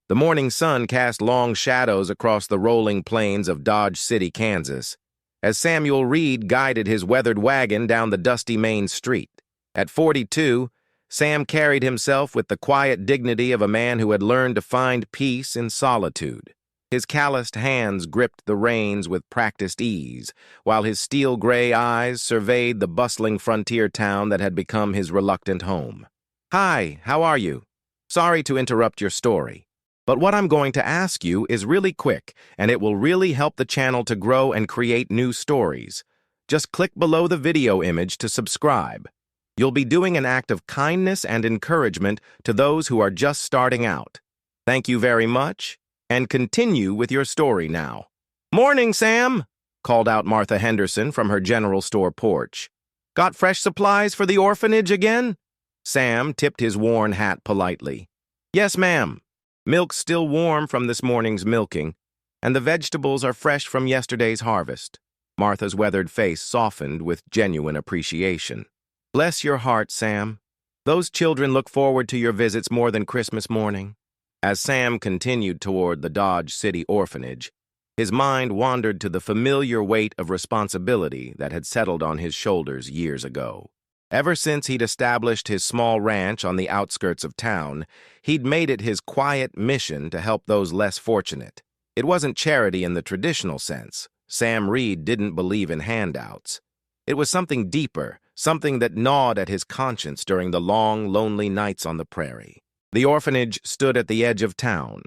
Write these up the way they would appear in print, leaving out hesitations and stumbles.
The morning sun cast long shadows across the rolling plains of Dodge City, Kansas, as Samuel Reed guided his weathered wagon down the dusty main street. At 42, Sam carried himself with the quiet dignity of a man who had learned to find peace in solitude. His calloused hands gripped the reins with practiced ease, while his steel-gray eyes surveyed the bustling frontier town that had become his reluctant home. "Hi, how are you? Sorry to interrupt your story, but what I'm going to ask you is really quick, and it will really help the channel to grow and create new stories. Just click below the video image to subscribe. You'll be doing an act of kindness and encouragement to those who are just starting out. Thank you very much, and continue with your story now." "Morning, Sam," called out Martha Henderson from her general store porch. "Got fresh supplies for the orphanage again?" Sam tipped his worn hat politely. "Yes, ma'am. Milk's still warm from this morning's milking, and the vegetables are fresh from yesterday's harvest." Martha's weathered face softened with genuine appreciation. "Bless your heart, Sam. Those children look forward to your visits more than Christmas morning." As Sam continued toward the Dodge City Orphanage, his mind wandered to the familiar weight of responsibility that had settled on his shoulders years ago. Ever since he'd established his small ranch on the outskirts of town, he'd made it his quiet mission to help those less fortunate. It wasn't charity in the traditional sense. Sam Reed didn't believe in handouts. It was something deeper, something that gnawed at his conscience during the long, lonely nights on the prairie. The orphanage stood at the edge of town,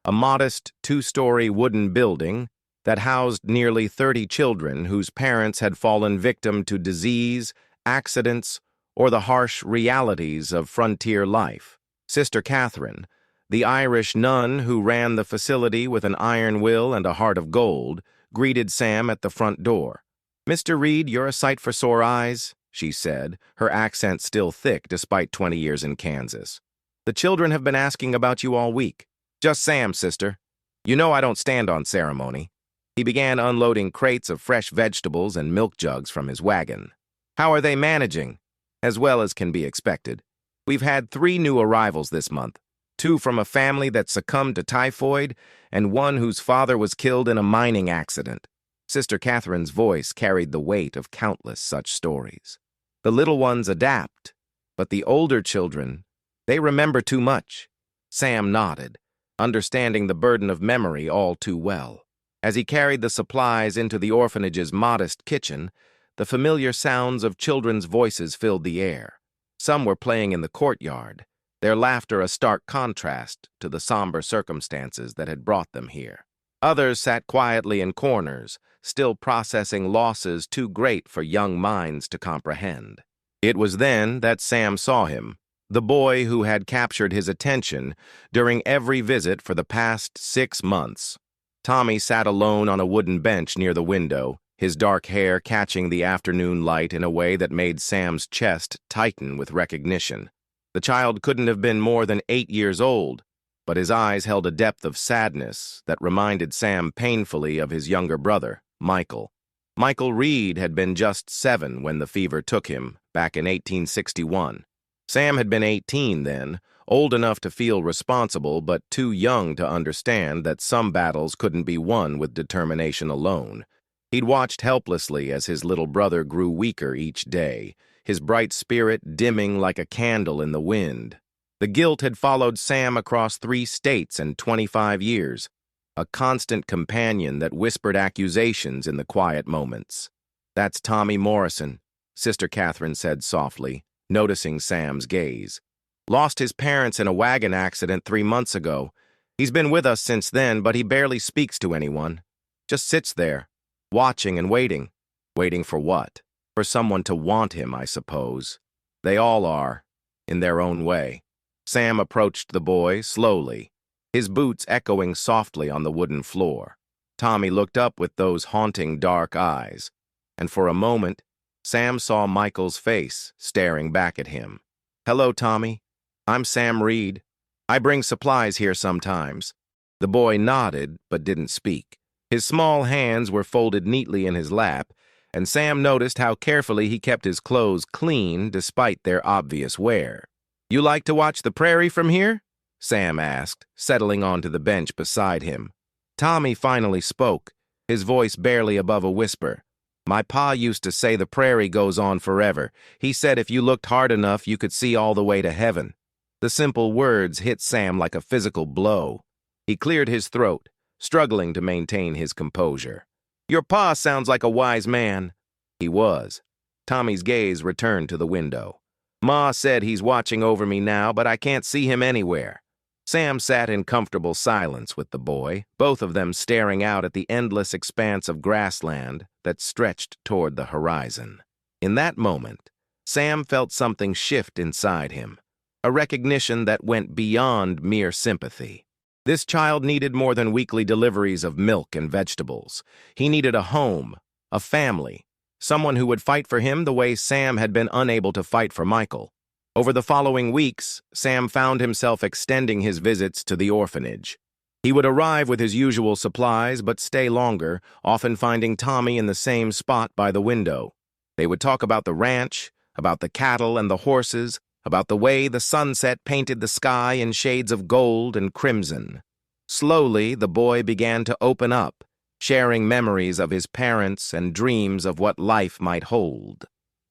a modest two-story wooden building that housed nearly 30 children whose parents had fallen victim to disease, accidents, or the harsh realities of frontier life. Sister Catherine, the Irish nun who ran the facility with an iron will and a heart of gold, greeted Sam at the front door. "Mr. Reed, you're a sight for sore eyes," she said, her accent still thick despite 20 years in Kansas. "The children have been asking about you all week." "Just Sam, sister. You know I don't stand on ceremony." He began unloading crates of fresh vegetables and milk jugs from his wagon. "How are they managing?" "As well as can be expected. We've had 3 new arrivals this month, 2 from a family that succumbed to typhoid, and 1 whose father was killed in a mining accident." Sister Catherine's voice carried the weight of countless such stories. "The little ones adapt, but the older children, they remember too much." Sam nodded, understanding the burden of memory all too well. As he carried the supplies into the orphanage's modest kitchen, the familiar sounds of children's voices filled the air. Some were playing in the courtyard, their laughter a stark contrast to the somber circumstances that had brought them here. Others sat quietly in corners, still processing losses too great for young minds to comprehend. It was then that Sam saw him, the boy who had captured his attention during every visit for the past 6 months. Tommy sat alone on a wooden bench near the window, his dark hair catching the afternoon light in a way that made Sam's chest tighten with recognition. The child couldn't have been more than 8 years old, but his eyes held a depth of sadness that reminded Sam painfully of his younger brother, Michael. Michael Reed had been just 7 when the fever took him, back in 1861. Sam had been 18 then, old enough to feel responsible but too young to understand that some battles couldn't be won with determination alone. He'd watched helplessly as his little brother grew weaker each day, his bright spirit dimming like a candle in the wind. The guilt had followed Sam across 3 states and 25 years, a constant companion that whispered accusations in the quiet moments. "That's Tommy Morrison," Sister Catherine said softly, noticing Sam's gaze. "Lost his parents in a wagon accident 3 months ago. He's been with us since then, but he barely speaks to anyone. Just sits there, watching and waiting." "Waiting for what?" "For someone to want him, I suppose. They all are, in their own way." Sam approached the boy slowly, his boots echoing softly on the wooden floor. Tommy looked up with those haunting dark eyes, and for a moment, Sam saw Michael's face staring back at him. "Hello, Tommy. I'm Sam Reed. I bring supplies here sometimes." The boy nodded but didn't speak. His small hands were folded neatly in his lap, and Sam noticed how carefully he kept his clothes clean despite their obvious wear. "You like to watch the prairie from here?" Sam asked, settling onto the bench beside him. Tommy finally spoke, his voice barely above a whisper. My pa used to say the prairie goes on forever. He said if you looked hard enough, you could see all the way to heaven. The simple words hit Sam like a physical blow. He cleared his throat, struggling to maintain his composure. Your pa sounds like a wise man. He was. Tommy's gaze returned to the window. Ma said he's watching over me now, but I can't see him anywhere. Sam sat in comfortable silence with the boy, both of them staring out at the endless expanse of grassland that stretched toward the horizon. In that moment, Sam felt something shift inside him, a recognition that went beyond mere sympathy. This child needed more than weekly deliveries of milk and vegetables. He needed a home, a family, someone who would fight for him the way Sam had been unable to fight for Michael. Over the following weeks, Sam found himself extending his visits to the orphanage. He would arrive with his usual supplies but stay longer, often finding Tommy in the same spot by the window. They would talk about the ranch, about the cattle and the horses, about the way the sunset painted the sky in shades of gold and crimson. Slowly, the boy began to open up, sharing memories of his parents and dreams of what life might hold.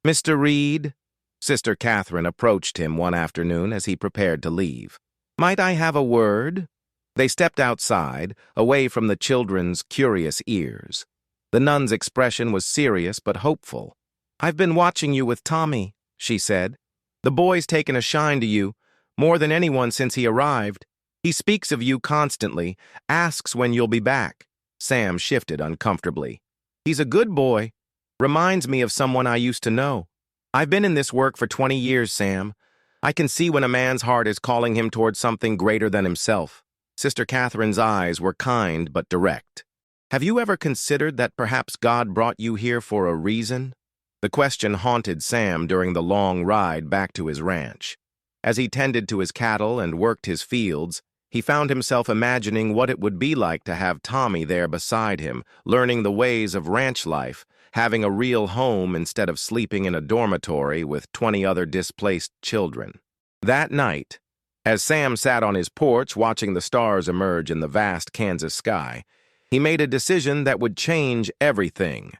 Mr. Reed, Sister Catherine approached him one afternoon as he prepared to leave. Might I have a word? They stepped outside, away from the children's curious ears. The nun's expression was serious but hopeful. I've been watching you with Tommy, she said. The boy's taken a shine to you, more than anyone since he arrived. He speaks of you constantly, asks when you'll be back. Sam shifted uncomfortably. He's a good boy. Reminds me of someone I used to know. I've been in this work for 20 years, Sam. I can see when a man's heart is calling him towards something greater than himself. Sister Catherine's eyes were kind but direct. Have you ever considered that perhaps God brought you here for a reason? The question haunted Sam during the long ride back to his ranch. As he tended to his cattle and worked his fields, he found himself imagining what it would be like to have Tommy there beside him, learning the ways of ranch life, having a real home instead of sleeping in a dormitory with 20 other displaced children. That night, as Sam sat on his porch watching the stars emerge in the vast Kansas sky, he made a decision that would change everything.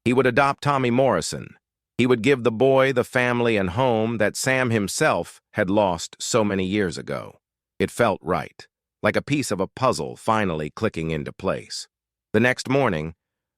He would adopt Tommy Morrison. He would give the boy the family and home that Sam himself had lost so many years ago. It felt right, like a piece of a puzzle finally clicking into place. The next morning,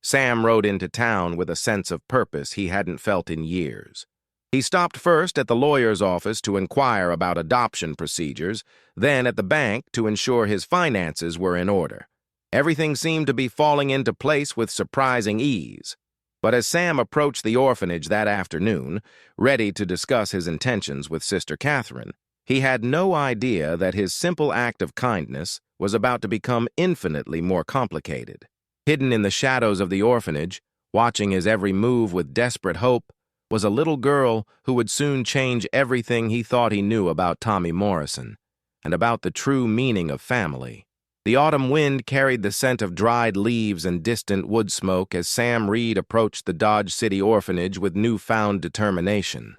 Sam rode into town with a sense of purpose he hadn't felt in years. He stopped first at the lawyer's office to inquire about adoption procedures, then at the bank to ensure his finances were in order. Everything seemed to be falling into place with surprising ease. But as Sam approached the orphanage that afternoon, ready to discuss his intentions with Sister Catherine, he had no idea that his simple act of kindness was about to become infinitely more complicated. Hidden in the shadows of the orphanage, watching his every move with desperate hope, was a little girl who would soon change everything he thought he knew about Tommy Morrison, and about the true meaning of family. The autumn wind carried the scent of dried leaves and distant wood smoke as Sam Reed approached the Dodge City orphanage with newfound determination.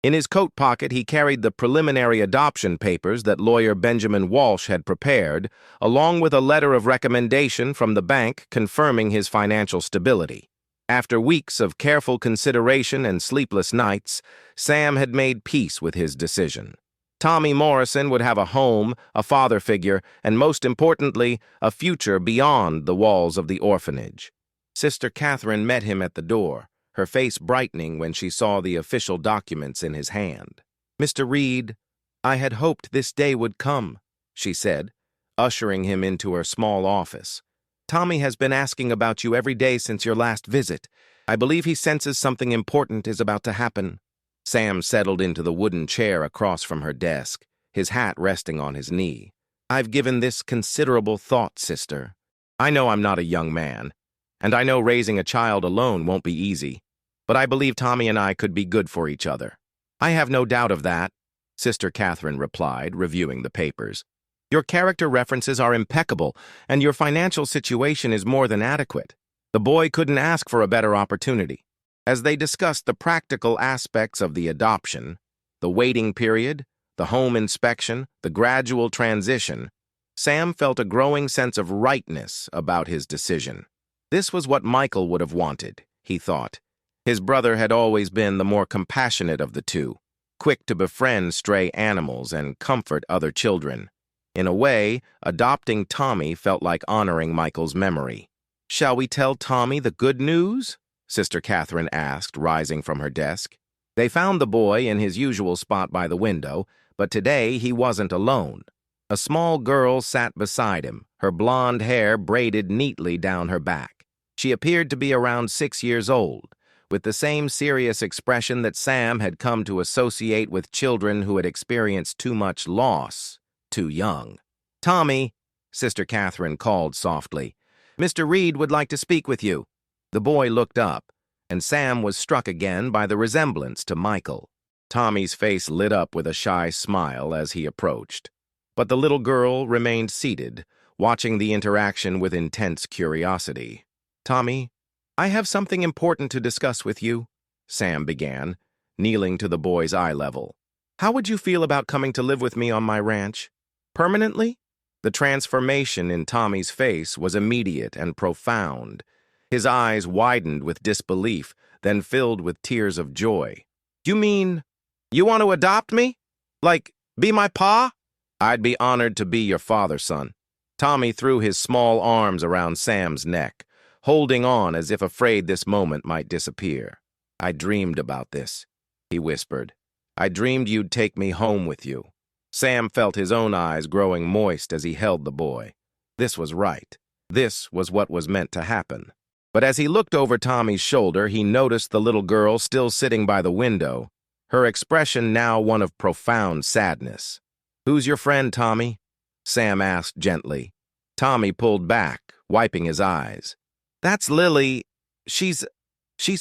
In his coat pocket, he carried the preliminary adoption papers that lawyer Benjamin Walsh had prepared, along with a letter of recommendation from the bank confirming his financial stability. After weeks of careful consideration and sleepless nights, Sam had made peace with his decision. Tommy Morrison would have a home, a father figure, and most importantly, a future beyond the walls of the orphanage. Sister Catherine met him at the door, her face brightening when she saw the official documents in his hand. Mr. Reed, I had hoped this day would come, she said, ushering him into her small office. Tommy has been asking about you every day since your last visit. I believe he senses something important is about to happen. Sam settled into the wooden chair across from her desk, his hat resting on his knee. I've given this considerable thought, sister. I know I'm not a young man, and I know raising a child alone won't be easy. But I believe Tommy and I could be good for each other. I have no doubt of that, Sister Catherine replied, reviewing the papers. Your character references are impeccable, and your financial situation is more than adequate. The boy couldn't ask for a better opportunity. As they discussed the practical aspects of the adoption, the waiting period, the home inspection, the gradual transition, Sam felt a growing sense of rightness about his decision. This was what Michael would have wanted, he thought. His brother had always been the more compassionate of the two, quick to befriend stray animals and comfort other children. In a way, adopting Tommy felt like honoring Michael's memory. "Shall we tell Tommy the good news?" Sister Catherine asked, rising from her desk. They found the boy in his usual spot by the window, but today he wasn't alone. A small girl sat beside him, her blonde hair braided neatly down her back. She appeared to be around 6 years old, with the same serious expression that Sam had come to associate with children who had experienced too much loss, too young. "Tommy," Sister Catherine called softly, "Mr. Reed would like to speak with you." The boy looked up, and Sam was struck again by the resemblance to Michael. Tommy's face lit up with a shy smile as he approached, but the little girl remained seated, watching the interaction with intense curiosity. "Tommy, I have something important to discuss with you," Sam began, kneeling to the boy's eye level. "How would you feel about coming to live with me on my ranch? Permanently?" The transformation in Tommy's face was immediate and profound. His eyes widened with disbelief, then filled with tears of joy. "You mean, you want to adopt me? Like, be my pa?" "I'd be honored to be your father, son." Tommy threw his small arms around Sam's neck, holding on as if afraid this moment might disappear. "I dreamed about this," he whispered. "I dreamed you'd take me home with you." Sam felt his own eyes growing moist as he held the boy. This was right. This was what was meant to happen. But as he looked over Tommy's shoulder, he noticed the little girl still sitting by the window, her expression now one of profound sadness. "Who's your friend, Tommy?" Sam asked gently. Tommy pulled back, wiping his eyes. "That's Lily. She's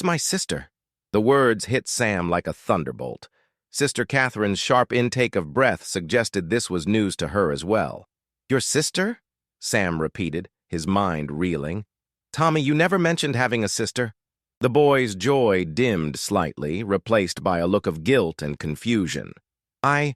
my sister." The words hit Sam like a thunderbolt. Sister Catherine's sharp intake of breath suggested this was news to her as well. "Your sister?" Sam repeated, his mind reeling. "Tommy, you never mentioned having a sister." The boy's joy dimmed slightly, replaced by a look of guilt and confusion. I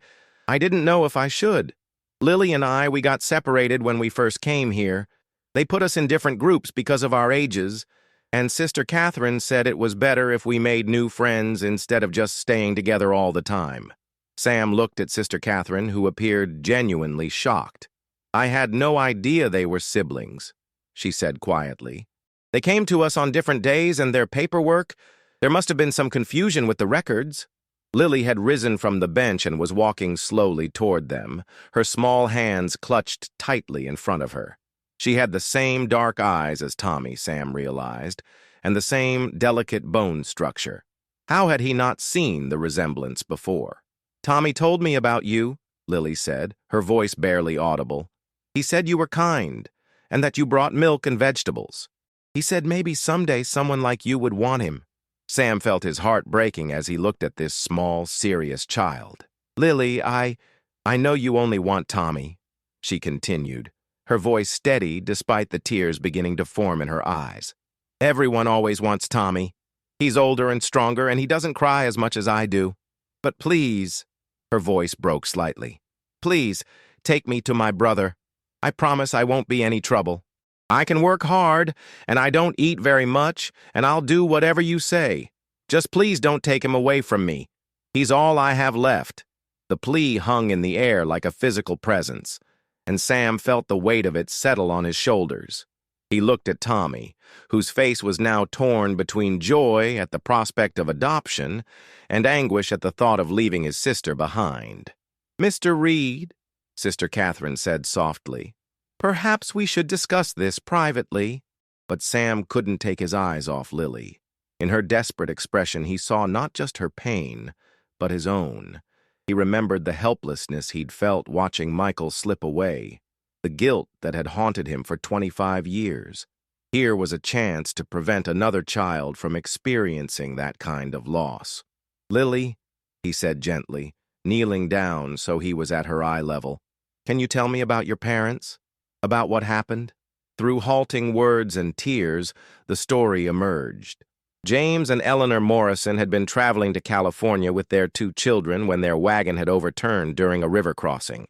didn't know if I should. Lily and we got separated when we first came here. They put us in different groups because of our ages, and Sister Catherine said it was better if we made new friends instead of just staying together all the time." Sam looked at Sister Catherine, who appeared genuinely shocked. "I had no idea they were siblings," she said quietly. "They came to us on different days, and their paperwork, there must have been some confusion with the records." Lily had risen from the bench and was walking slowly toward them, her small hands clutched tightly in front of her. She had the same dark eyes as Tommy, Sam realized, and the same delicate bone structure. How had he not seen the resemblance before? "Tommy told me about you," Lily said, her voice barely audible. "He said you were kind, and that you brought milk and vegetables. He said maybe someday someone like you would want him." Sam felt his heart breaking as he looked at this small, serious child. "Lily, I know you only want Tommy," she continued, her voice steady despite the tears beginning to form in her eyes. "Everyone always wants Tommy. He's older and stronger, and he doesn't cry as much as I do. But please," her voice broke slightly, "please, take me to my brother. I promise I won't be any trouble. I can work hard, and I don't eat very much, and I'll do whatever you say. Just please don't take him away from me. He's all I have left." The plea hung in the air like a physical presence, and Sam felt the weight of it settle on his shoulders. He looked at Tommy, whose face was now torn between joy at the prospect of adoption and anguish at the thought of leaving his sister behind. "Mr. Reed," Sister Catherine said softly, "perhaps we should discuss this privately." But Sam couldn't take his eyes off Lily. In her desperate expression, he saw not just her pain, but his own. He remembered the helplessness he'd felt watching Michael slip away, the guilt that had haunted him for 25 years. Here was a chance to prevent another child from experiencing that kind of loss. "Lily," he said gently, kneeling down so he was at her eye level, "can you tell me about your parents? About what happened?" Through halting words and tears, the story emerged. James and Eleanor Morrison had been traveling to California with their 2 children when their wagon had overturned during a river crossing.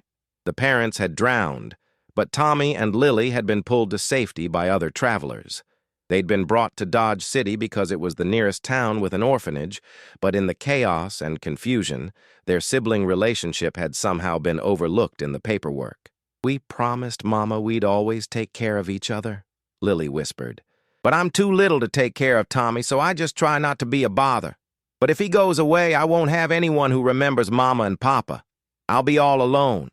The parents had drowned, but Tommy and Lily had been pulled to safety by other travelers. They'd been brought to Dodge City because it was the nearest town with an orphanage, but in the chaos and confusion, their sibling relationship had somehow been overlooked in the paperwork. "We promised Mama we'd always take care of each other," Lily whispered. "But I'm too little to take care of Tommy, so I just try not to be a bother. But if he goes away, I won't have anyone who remembers Mama and Papa. I'll be all alone."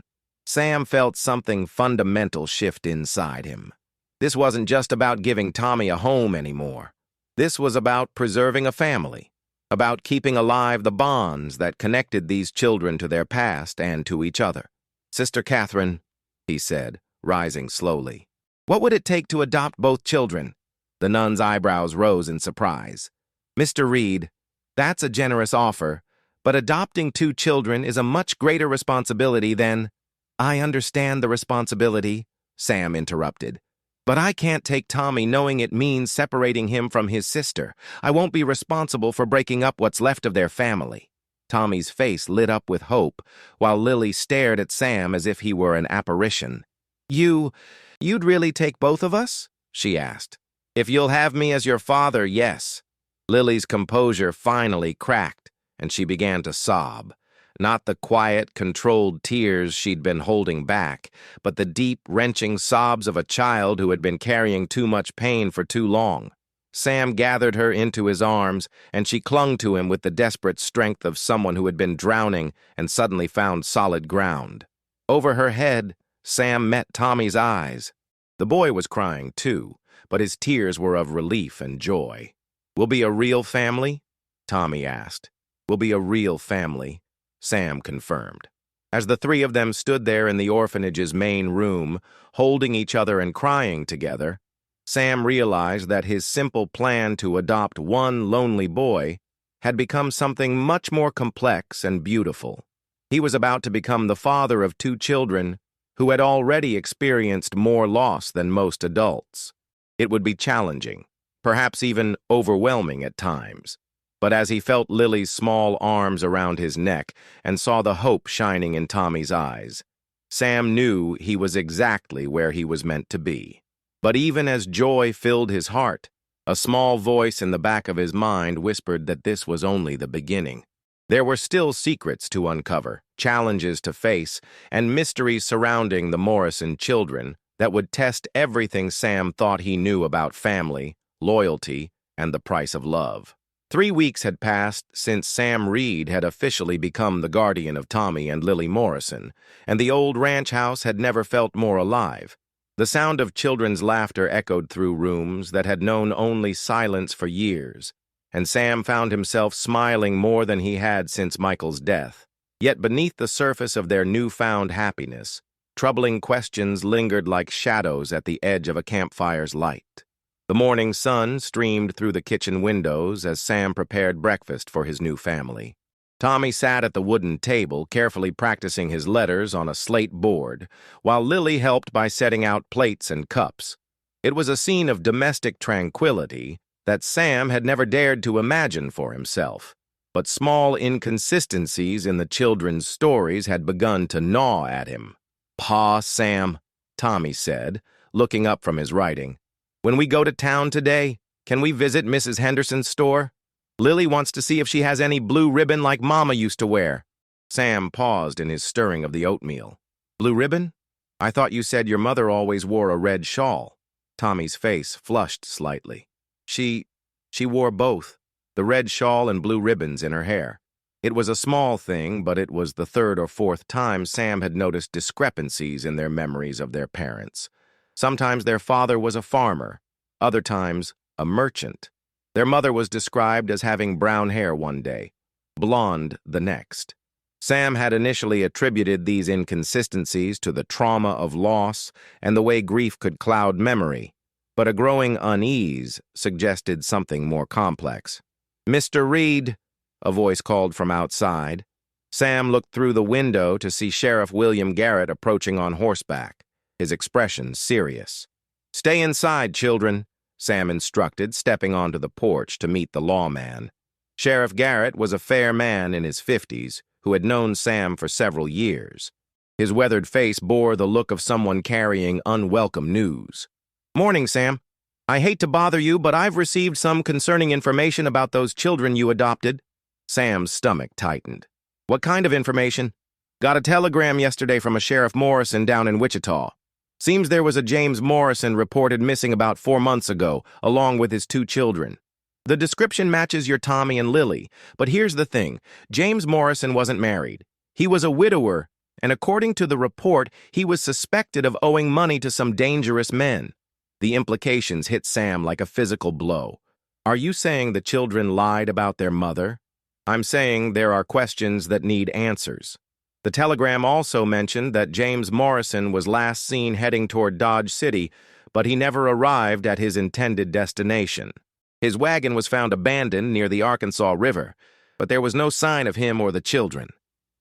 Sam felt something fundamental shift inside him. This wasn't just about giving Tommy a home anymore. This was about preserving a family, about keeping alive the bonds that connected these children to their past and to each other. "Sister Catherine," he said, rising slowly, "what would it take to adopt both children?" The nun's eyebrows rose in surprise. "Mr. Reed, that's a generous offer, but adopting 2 children is a much greater responsibility than—" "I understand the responsibility," Sam interrupted. "But I can't take Tommy knowing it means separating him from his sister. I won't be responsible for breaking up what's left of their family." Tommy's face lit up with hope, while Lily stared at Sam as if he were an apparition. You'd really take both of us?" she asked. "If you'll have me as your father, yes." Lily's composure finally cracked, and she began to sob. Not the quiet, controlled tears she'd been holding back, but the deep, wrenching sobs of a child who had been carrying too much pain for too long. Sam gathered her into his arms, and she clung to him with the desperate strength of someone who had been drowning and suddenly found solid ground. Over her head, Sam met Tommy's eyes. The boy was crying too, but his tears were of relief and joy. "We'll be a real family?" Tommy asked. "We'll be a real family," Sam confirmed. As the 3 of them stood there in the orphanage's main room, holding each other and crying together, Sam realized that his simple plan to adopt one lonely boy had become something much more complex and beautiful. He was about to become the father of 2 children who had already experienced more loss than most adults. It would be challenging, perhaps even overwhelming at times. But as he felt Lily's small arms around his neck and saw the hope shining in Tommy's eyes, Sam knew he was exactly where he was meant to be. But even as joy filled his heart, a small voice in the back of his mind whispered that this was only the beginning. There were still secrets to uncover, challenges to face, and mysteries surrounding the Morrison children that would test everything Sam thought he knew about family, loyalty, and the price of love. 3 weeks had passed since Sam Reed had officially become the guardian of Tommy and Lily Morrison, and the old ranch house had never felt more alive. The sound of children's laughter echoed through rooms that had known only silence for years, and Sam found himself smiling more than he had since Michael's death. Yet beneath the surface of their newfound happiness, troubling questions lingered like shadows at the edge of a campfire's light. The morning sun streamed through the kitchen windows as Sam prepared breakfast for his new family. Tommy sat at the wooden table, carefully practicing his letters on a slate board, while Lily helped by setting out plates and cups. It was a scene of domestic tranquility that Sam had never dared to imagine for himself. But small inconsistencies in the children's stories had begun to gnaw at him. "Pa, Sam," Tommy said, looking up from his writing, "when we go to town today, can we visit Mrs. Henderson's store? Lily wants to see if she has any blue ribbon like Mama used to wear." Sam paused in his stirring of the oatmeal. "Blue ribbon? I thought you said your mother always wore a red shawl." Tommy's face flushed slightly. She wore both, the red shawl and blue ribbons in her hair. It was a small thing, but it was the 3rd or 4th time Sam had noticed discrepancies in their memories of their parents. Sometimes their father was a farmer, other times a merchant. Their mother was described as having brown hair one day, blonde the next. Sam had initially attributed these inconsistencies to the trauma of loss and the way grief could cloud memory, but a growing unease suggested something more complex. "Mr. Reed," a voice called from outside. Sam looked through the window to see Sheriff William Garrett approaching on horseback, his expression serious. "Stay inside, children. Sam instructed, stepping onto the porch to meet the lawman. Sheriff Garrett was a fair man in his 50s who had known Sam for several years. His weathered face bore the look of someone carrying unwelcome news. "Morning, Sam. I hate to bother you, but I've received some concerning information about those children you adopted." Sam's stomach tightened. "What kind of information?" "Got a telegram yesterday from a Sheriff Morrison down in Wichita. Seems there was a James Morrison reported missing about 4 months ago, along with his 2 children. The description matches your Tommy and Lily, but here's the thing. James Morrison wasn't married. He was a widower, and according to the report, he was suspected of owing money to some dangerous men." The implications hit Sam like a physical blow. "Are you saying the children lied about their mother?" "I'm saying there are questions that need answers." The telegram also mentioned that James Morrison was last seen heading toward Dodge City, but he never arrived at his intended destination. His wagon was found abandoned near the Arkansas River, but there was no sign of him or the children.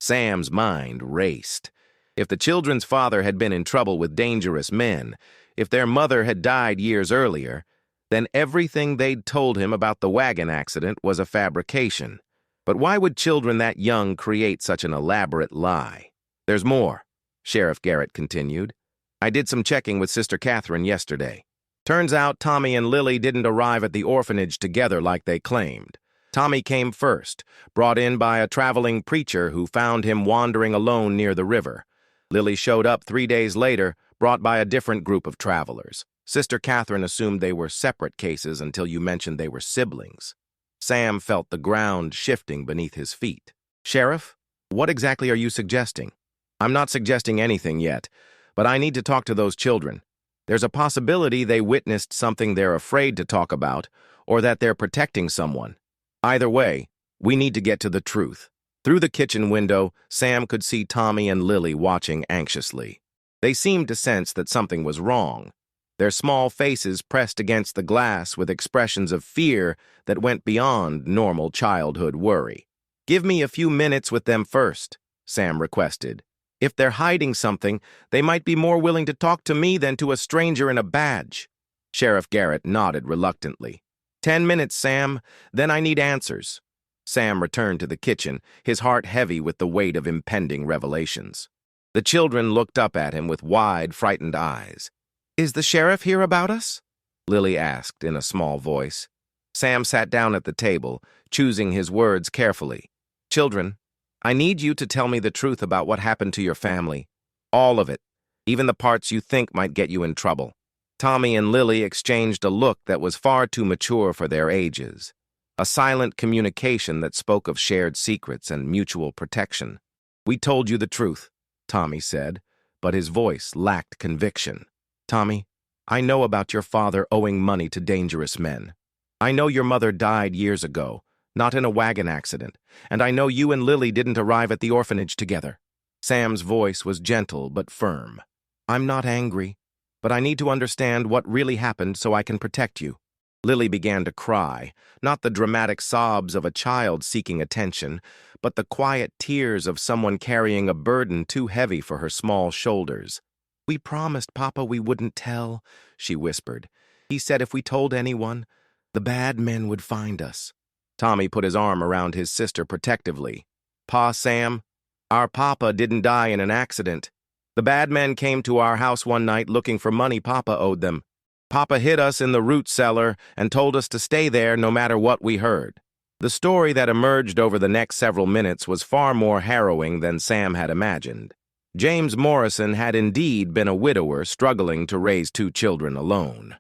Sam's mind raced. If the children's father had been in trouble with dangerous men, if their mother had died years earlier, then everything they'd told him about the wagon accident was a fabrication. But why would children that young create such an elaborate lie? "There's more," Sheriff Garrett continued. "I did some checking with Sister Catherine yesterday. Turns out Tommy and Lily didn't arrive at the orphanage together like they claimed. Tommy came first, brought in by a traveling preacher who found him wandering alone near the river. Lily showed up 3 days later, brought by a different group of travelers. Sister Catherine assumed they were separate cases until you mentioned they were siblings." Sam felt the ground shifting beneath his feet. "Sheriff, what exactly are you suggesting?" "I'm not suggesting anything yet, but I need to talk to those children. There's a possibility they witnessed something they're afraid to talk about, or that they're protecting someone. Either way, we need to get to the truth." Through the kitchen window, Sam could see Tommy and Lily watching anxiously. They seemed to sense that something was wrong. Their small faces pressed against the glass with expressions of fear that went beyond normal childhood worry. "Give me a few minutes with them first," Sam requested. "If they're hiding something, they might be more willing to talk to me than to a stranger in a badge." Sheriff Garrett nodded reluctantly. 10 minutes, Sam. Then I need answers." Sam returned to the kitchen, his heart heavy with the weight of impending revelations. The children looked up at him with wide, frightened eyes. "Is the sheriff here about us?" Lily asked in a small voice. Sam sat down at the table, choosing his words carefully. "Children, I need you to tell me the truth about what happened to your family. All of it, even the parts you think might get you in trouble." Tommy and Lily exchanged a look that was far too mature for their ages. A silent communication that spoke of shared secrets and mutual protection. "We told you the truth," Tommy said, but his voice lacked conviction. "Tommy, I know about your father owing money to dangerous men. I know your mother died years ago, not in a wagon accident, and I know you and Lily didn't arrive at the orphanage together." Sam's voice was gentle but firm. "I'm not angry, but I need to understand what really happened so I can protect you." Lily began to cry, not the dramatic sobs of a child seeking attention, but the quiet tears of someone carrying a burden too heavy for her small shoulders. "We promised Papa we wouldn't tell," she whispered. "He said if we told anyone, the bad men would find us." Tommy put his arm around his sister protectively. "Pa, Sam, our Papa didn't die in an accident. The bad men came to our house one night looking for money Papa owed them. Papa hid us in the root cellar and told us to stay there no matter what we heard." The story that emerged over the next several minutes was far more harrowing than Sam had imagined. James Morrison had indeed been a widower struggling to raise 2 children alone.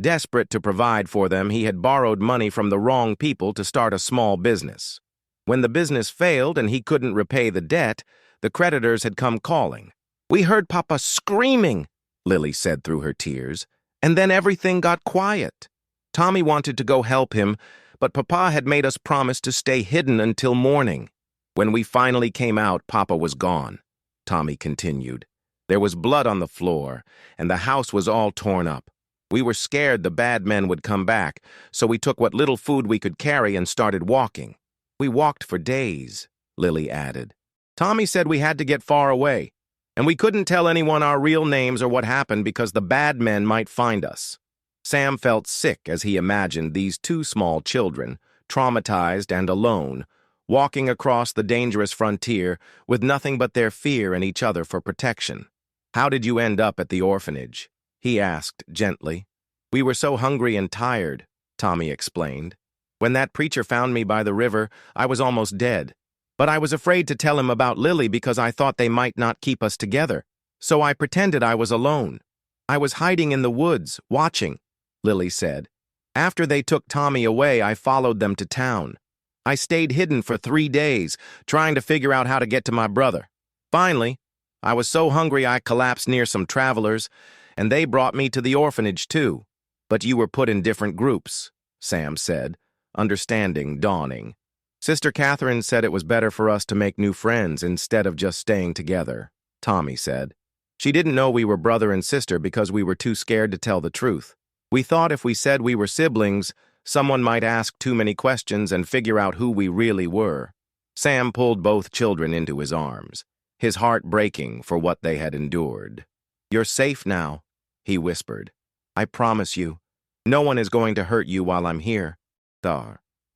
Desperate to provide for them, he had borrowed money from the wrong people to start a small business. When the business failed and he couldn't repay the debt, the creditors had come calling. "We heard Papa screaming," Lily said through her tears, "and then everything got quiet. Tommy wanted to go help him, but Papa had made us promise to stay hidden until morning. When we finally came out, Papa was gone," Tommy continued. "There was blood on the floor, and the house was all torn up. We were scared the bad men would come back, so we took what little food we could carry and started walking. We walked for days," Lily added. "Tommy said we had to get far away, and we couldn't tell anyone our real names or what happened because the bad men might find us." Sam felt sick as he imagined these two small children, traumatized and alone, walking across the dangerous frontier with nothing but their fear and each other for protection. "How did you end up at the orphanage?" he asked gently. "We were so hungry and tired," Tommy explained. "When that preacher found me by the river, I was almost dead. But I was afraid to tell him about Lily because I thought they might not keep us together. So I pretended I was alone. I was hiding in the woods, watching," Lily said. "After they took Tommy away, I followed them to town. I stayed hidden for 3 days, trying to figure out how to get to my brother. Finally, I was so hungry I collapsed near some travelers, and they brought me to the orphanage too. But you were put in different groups," Sam said, understanding dawning. "Sister Catherine said it was better for us to make new friends instead of just staying together," Tommy said. "She didn't know we were brother and sister because we were too scared to tell the truth. We thought if we said we were siblings, someone might ask too many questions and figure out who we really were." Sam pulled both children into his arms, his heart breaking for what they had endured. "You're safe now," he whispered. "I promise you. No one is going to hurt you while I'm here."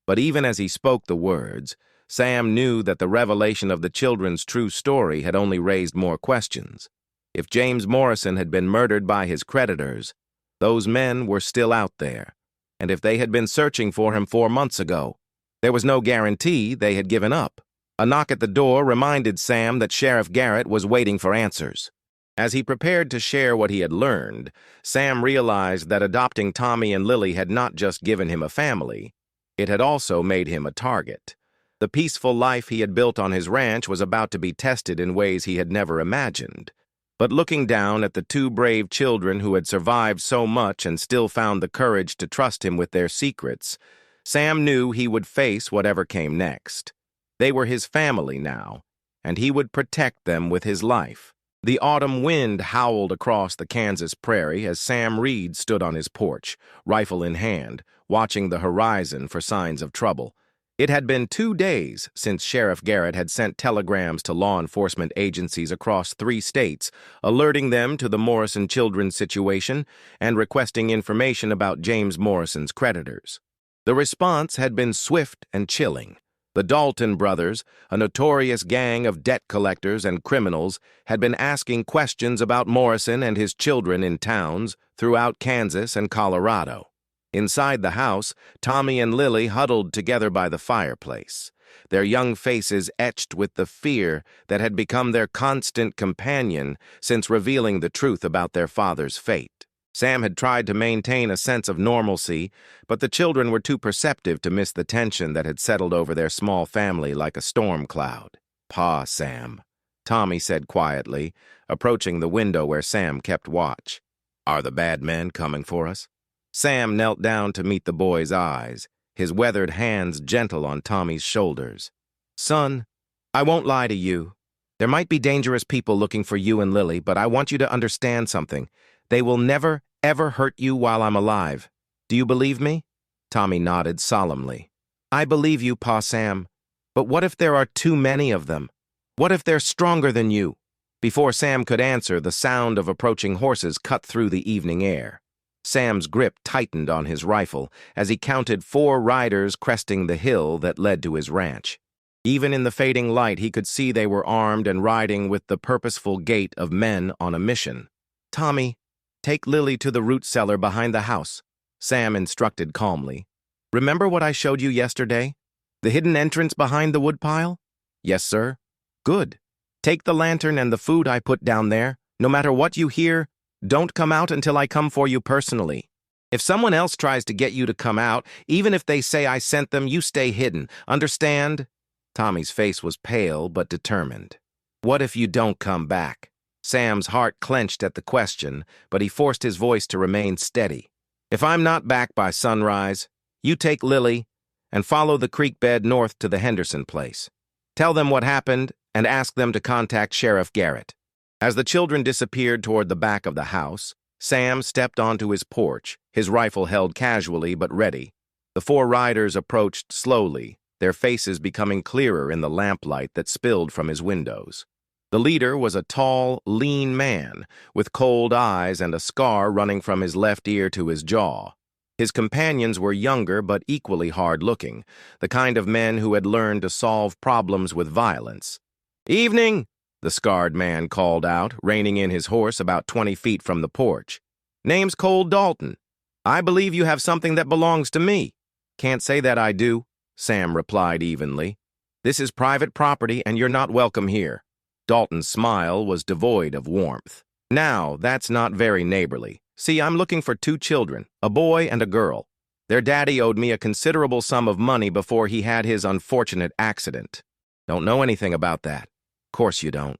But even as he spoke the words, Sam knew that the revelation of the children's true story had only raised more questions. If James Morrison had been murdered by his creditors, those men were still out there. And if they had been searching for him 4 months ago, there was no guarantee they had given up. A knock at the door reminded Sam that Sheriff Garrett was waiting for answers. As he prepared to share what he had learned, Sam realized that adopting Tommy and Lily had not just given him a family, it had also made him a target. The peaceful life he had built on his ranch was about to be tested in ways he had never imagined. But looking down at the 2 brave children who had survived so much and still found the courage to trust him with their secrets, Sam knew he would face whatever came next. They were his family now, and he would protect them with his life. The autumn wind howled across the Kansas prairie as Sam Reed stood on his porch, rifle in hand, watching the horizon for signs of trouble. It had been 2 days since Sheriff Garrett had sent telegrams to law enforcement agencies across 3 states, alerting them to the Morrison children's situation and requesting information about James Morrison's creditors. The response had been swift and chilling. The Dalton brothers, a notorious gang of debt collectors and criminals, had been asking questions about Morrison and his children in towns throughout Kansas and Colorado. Inside the house, Tommy and Lily huddled together by the fireplace, their young faces etched with the fear that had become their constant companion since revealing the truth about their father's fate. Sam had tried to maintain a sense of normalcy, but the children were too perceptive to miss the tension that had settled over their small family like a storm cloud. "Pa, Sam," Tommy said quietly, approaching the window where Sam kept watch. "Are the bad men coming for us?" Sam knelt down to meet the boy's eyes, his weathered hands gentle on Tommy's shoulders. "Son, I won't lie to you. There might be dangerous people looking for you and Lily, but I want you to understand something. They will never, ever hurt you while I'm alive. Do you believe me?" Tommy nodded solemnly. "I believe you, Pa Sam. But what if there are too many of them? What if they're stronger than you?" Before Sam could answer, the sound of approaching horses cut through the evening air. Sam's grip tightened on his rifle as he counted 4 riders cresting the hill that led to his ranch. Even in the fading light, he could see they were armed and riding with the purposeful gait of men on a mission. "Tommy, take Lily to the root cellar behind the house," Sam instructed calmly. "Remember what I showed you yesterday? The hidden entrance behind the woodpile?" "Yes, sir." "Good. Take the lantern and the food I put down there. No matter what you hear, don't come out until I come for you personally. If someone else tries to get you to come out, even if they say I sent them, you stay hidden. Understand?" Tommy's face was pale but determined. "What if you don't come back?" Sam's heart clenched at the question, but he forced his voice to remain steady. "If I'm not back by sunrise, you take Lily and follow the creek bed north to the Henderson place. Tell them what happened and ask them to contact Sheriff Garrett." As the children disappeared toward the back of the house, Sam stepped onto his porch, his rifle held casually but ready. The 4 riders approached slowly, their faces becoming clearer in the lamplight that spilled from his windows. The leader was a tall, lean man with cold eyes and a scar running from his left ear to his jaw. His companions were younger but equally hard-looking, the kind of men who had learned to solve problems with violence. "Evening," the scarred man called out, reining in his horse about 20 feet from the porch. "Name's Cole Dalton. I believe you have something that belongs to me." "Can't say that I do," Sam replied evenly. "This is private property and you're not welcome here." Dalton's smile was devoid of warmth. "Now, that's not very neighborly. See, I'm looking for 2 children, a boy and a girl. Their daddy owed me a considerable sum of money before he had his unfortunate accident." "Don't know anything about that." "Course you don't."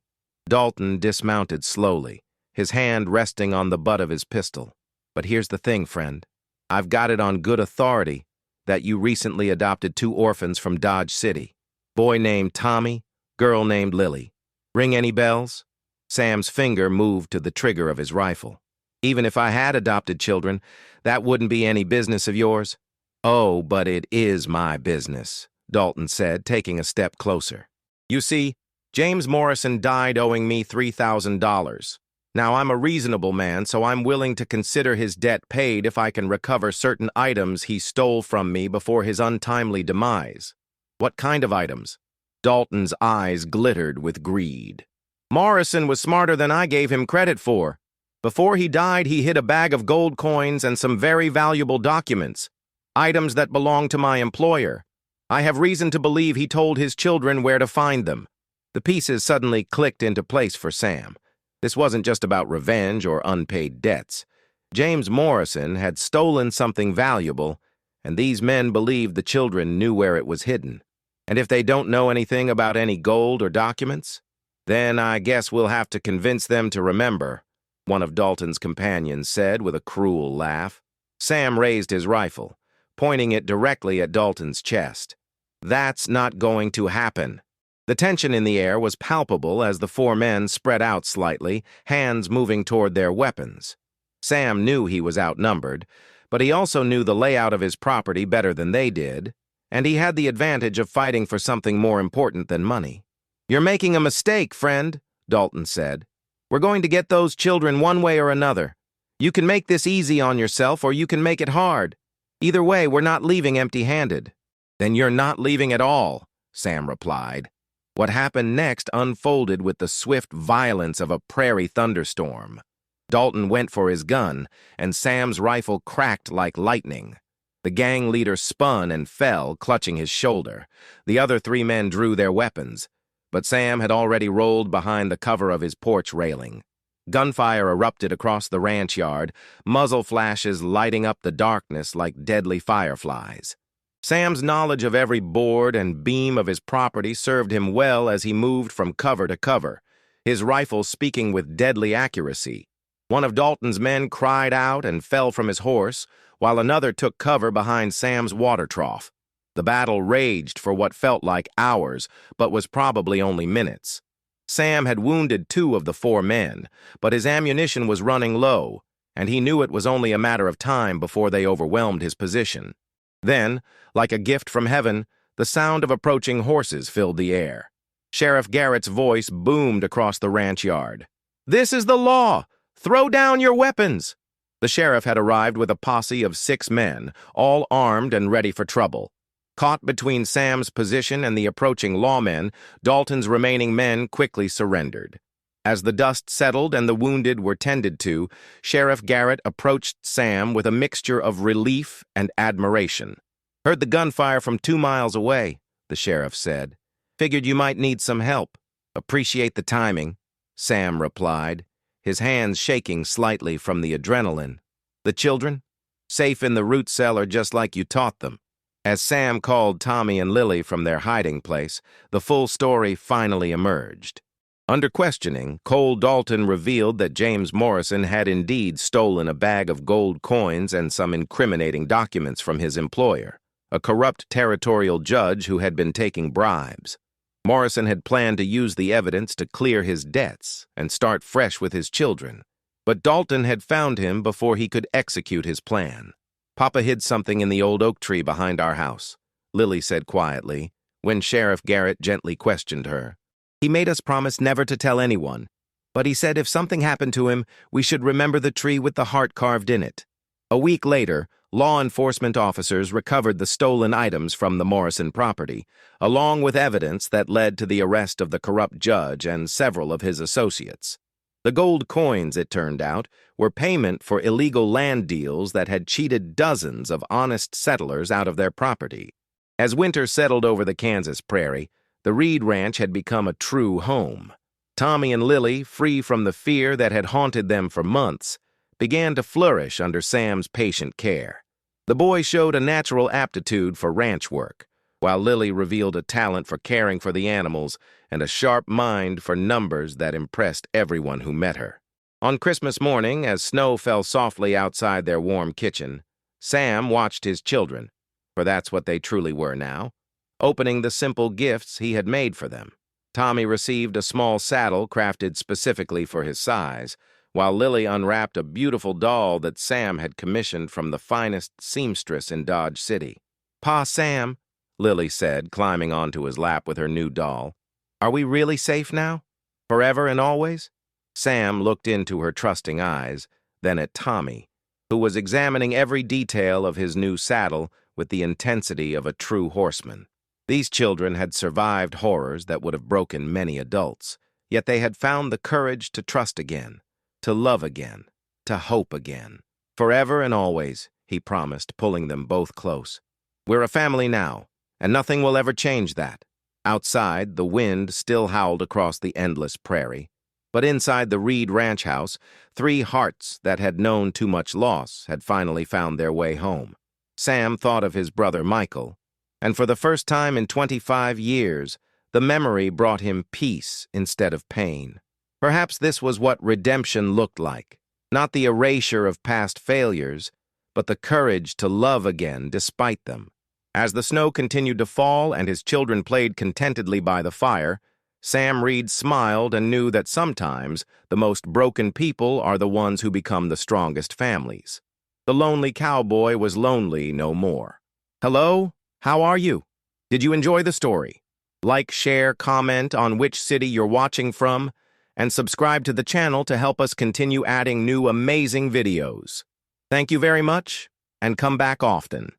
Dalton dismounted slowly, his hand resting on the butt of his pistol. "But here's the thing, friend. I've got it on good authority that you recently adopted 2 orphans from Dodge City. Boy named Tommy, girl named Lily. Ring any bells?" Sam's finger moved to the trigger of his rifle. "Even if I had adopted children, that wouldn't be any business of yours?" "Oh, but it is my business," Dalton said, taking a step closer. "You see, James Morrison died owing me $3,000. Now, I'm a reasonable man, so I'm willing to consider his debt paid if I can recover certain items he stole from me before his untimely demise." "What kind of items?" Dalton's eyes glittered with greed. "Morrison was smarter than I gave him credit for. Before he died, he hid a bag of gold coins and some very valuable documents, items that belonged to my employer. I have reason to believe he told his children where to find them." The pieces suddenly clicked into place for Sam. This wasn't just about revenge or unpaid debts. James Morrison had stolen something valuable, and these men believed the children knew where it was hidden. And if they don't know anything about any gold or documents, then I guess we'll have to convince them to remember, one of Dalton's companions said with a cruel laugh. Sam raised his rifle, pointing it directly at Dalton's chest. "That's not going to happen." The tension in the air was palpable as the 4 men spread out slightly, hands moving toward their weapons. Sam knew he was outnumbered, but he also knew the layout of his property better than they did, and he had the advantage of fighting for something more important than money. "You're making a mistake, friend," Dalton said. "We're going to get those children one way or another. You can make this easy on yourself or you can make it hard. Either way, we're not leaving empty-handed." "Then you're not leaving at all," Sam replied. What happened next unfolded with the swift violence of a prairie thunderstorm. Dalton went for his gun, and Sam's rifle cracked like lightning. The gang leader spun and fell, clutching his shoulder. The other 3 men drew their weapons, but Sam had already rolled behind the cover of his porch railing. Gunfire erupted across the ranch yard, muzzle flashes lighting up the darkness like deadly fireflies. Sam's knowledge of every board and beam of his property served him well as he moved from cover to cover, his rifle speaking with deadly accuracy. One of Dalton's men cried out and fell from his horse, while another took cover behind Sam's water trough. The battle raged for what felt like hours, but was probably only minutes. Sam had wounded 2 of the 4 men, but his ammunition was running low, and he knew it was only a matter of time before they overwhelmed his position. Then, like a gift from heaven, the sound of approaching horses filled the air. Sheriff Garrett's voice boomed across the ranch yard. "This is the law! Throw down your weapons!" The sheriff had arrived with a posse of 6 men, all armed and ready for trouble. Caught between Sam's position and the approaching lawmen, Dalton's remaining men quickly surrendered. As the dust settled and the wounded were tended to, Sheriff Garrett approached Sam with a mixture of relief and admiration. "Heard the gunfire from 2 miles away," the sheriff said. "Figured you might need some help." "Appreciate the timing," Sam replied, his hands shaking slightly from the adrenaline. "The children? Safe in the root cellar just like you taught them." As Sam called Tommy and Lily from their hiding place, the full story finally emerged. Under questioning, Cole Dalton revealed that James Morrison had indeed stolen a bag of gold coins and some incriminating documents from his employer, a corrupt territorial judge who had been taking bribes. Morrison had planned to use the evidence to clear his debts and start fresh with his children, but Dalton had found him before he could execute his plan. "Papa hid something in the old oak tree behind our house," Lily said quietly, when Sheriff Garrett gently questioned her. He made us promise never to tell anyone, but he said if something happened to him, we should remember the tree with the heart carved in it. A week later, law enforcement officers recovered the stolen items from the Morrison property, along with evidence that led to the arrest of the corrupt judge and several of his associates. The gold coins, it turned out, were payment for illegal land deals that had cheated dozens of honest settlers out of their property. As winter settled over the Kansas prairie, the Reed Ranch had become a true home. Tommy and Lily, free from the fear that had haunted them for months, began to flourish under Sam's patient care. The boy showed a natural aptitude for ranch work, while Lily revealed a talent for caring for the animals and a sharp mind for numbers that impressed everyone who met her. On Christmas morning, as snow fell softly outside their warm kitchen, Sam watched his children, for that's what they truly were now, opening the simple gifts he had made for them. Tommy received a small saddle crafted specifically for his size, while Lily unwrapped a beautiful doll that Sam had commissioned from the finest seamstress in Dodge City. "Pa Sam," Lily said, climbing onto his lap with her new doll, "are we really safe now? Forever and always?" Sam looked into her trusting eyes, then at Tommy, who was examining every detail of his new saddle with the intensity of a true horseman. These children had survived horrors that would have broken many adults, yet they had found the courage to trust again, to love again, to hope again. "Forever and always," he promised, pulling them both close. "We're a family now, and nothing will ever change that." Outside, the wind still howled across the endless prairie, but inside the Reed Ranch house, 3 hearts that had known too much loss had finally found their way home. Sam thought of his brother Michael, and for the first time in 25 years, the memory brought him peace instead of pain. Perhaps this was what redemption looked like, not the erasure of past failures, but the courage to love again despite them. As the snow continued to fall and his children played contentedly by the fire, Sam Reed smiled and knew that sometimes the most broken people are the ones who become the strongest families. The lonely cowboy was lonely no more. Hello? How are you? Did you enjoy the story? Like, share, comment on which city you're watching from, and subscribe to the channel to help us continue adding new amazing videos. Thank you very much, and come back often.